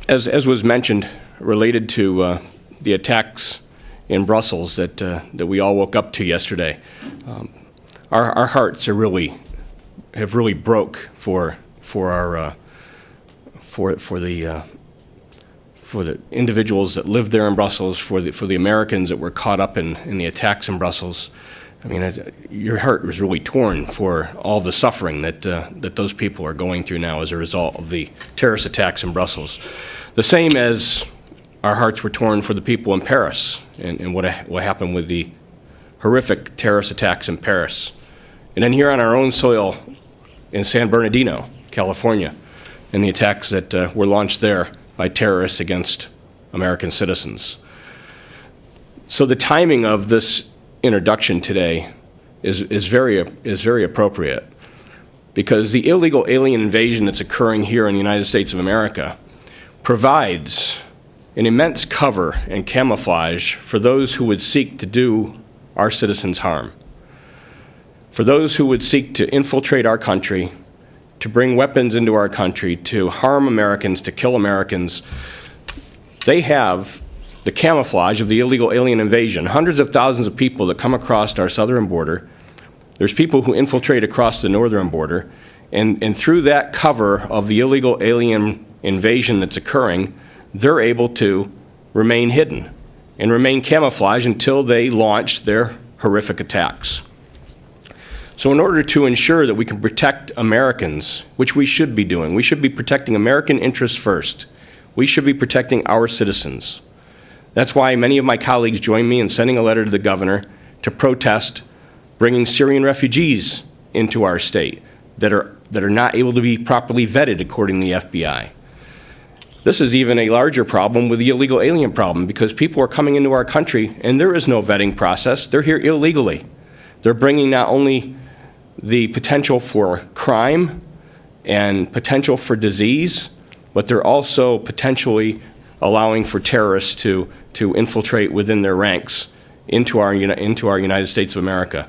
As was mentioned, related to the attacks in Brussels that we all woke up to yesterday, our hearts have really broke for the individuals that lived there in Brussels, for the Americans that were caught up in the attacks in Brussels. I mean, your heart was really torn for all the suffering that those people are going through now as a result of the terrorist attacks in Brussels. The same as our hearts were torn for the people in Paris and what happened with the horrific terrorist attacks in Paris. And then here on our own soil in San Bernardino, California, and the attacks that were launched there by terrorists against American citizens. So the timing of this introduction today is very appropriate, because the illegal alien invasion that's occurring here in the United States of America provides an immense cover and camouflage for those who would seek to do our citizens harm, for those who would seek to infiltrate our country, to bring weapons into our country, to harm Americans, to kill Americans. They have the camouflage of the illegal alien invasion. Hundreds of thousands of people that come across our southern border. There's people who infiltrate across the northern border. And through that cover of the illegal alien invasion that's occurring, they're able to remain hidden and remain camouflaged until they launch their horrific attacks. So in order to ensure that we can protect Americans, which we should be doing, we should be protecting American interests first. We should be protecting our citizens. That's why many of my colleagues joined me in sending a letter to the governor to protest bringing Syrian refugees into our state that are not able to be properly vetted according to the FBI. This is even a larger problem with the illegal alien problem, because people are coming into our country and there is no vetting process. They're here illegally. They're bringing not only the potential for crime and potential for disease, but they're also potentially allowing for terrorists to infiltrate within their ranks into our United States of America.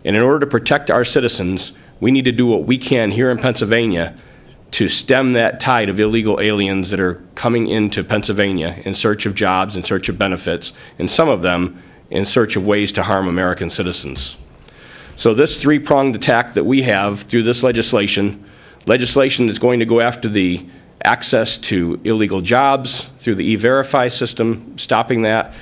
And in order to protect our citizens, we need to do what we can here in Pennsylvania to stem that tide of illegal aliens that are coming into Pennsylvania in search of jobs, in search of benefits, and some of them in search of ways to harm American citizens. So this three-pronged attack that we have through this legislation is going to go after the access to illegal jobs through the E-Verify system, stopping that.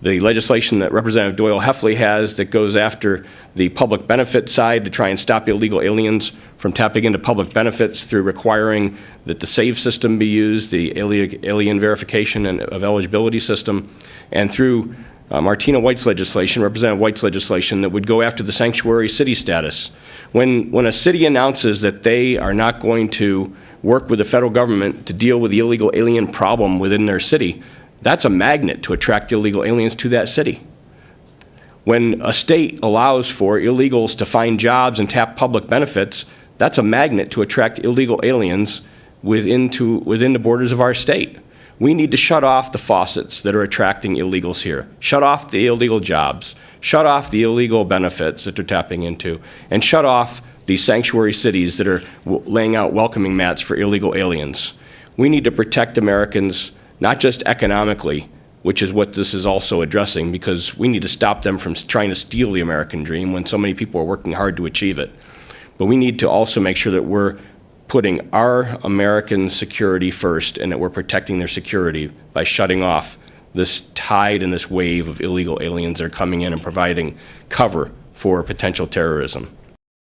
The legislation that Representative Doyle Heffley has that goes after the public benefit side to try and stop illegal aliens from tapping into public benefits through requiring that the SAVE system be used, the alien verification and of eligibility system, and through Martina White's legislation, Representative White's legislation, that would go after the sanctuary city status. When a city announces that they are not going to work with the federal government to deal with the illegal alien problem within their city, that's a magnet to attract illegal aliens to that city. When a state allows for illegals to find jobs and tap public benefits, that's a magnet to attract illegal aliens within the borders of our state. We need to shut off the faucets that are attracting illegals here. Shut off the illegal jobs. Shut off the illegal benefits that they're tapping into. And shut off these sanctuary cities that are laying out welcoming mats for illegal aliens. We need to protect Americans, not just economically, which is what this is also addressing, because we need to stop them from trying to steal the American dream when so many people are working hard to achieve it. But we need to also make sure that we're putting our American security first and that we're protecting their security by shutting off this tide and this wave of illegal aliens that are coming in and providing cover for potential terrorism.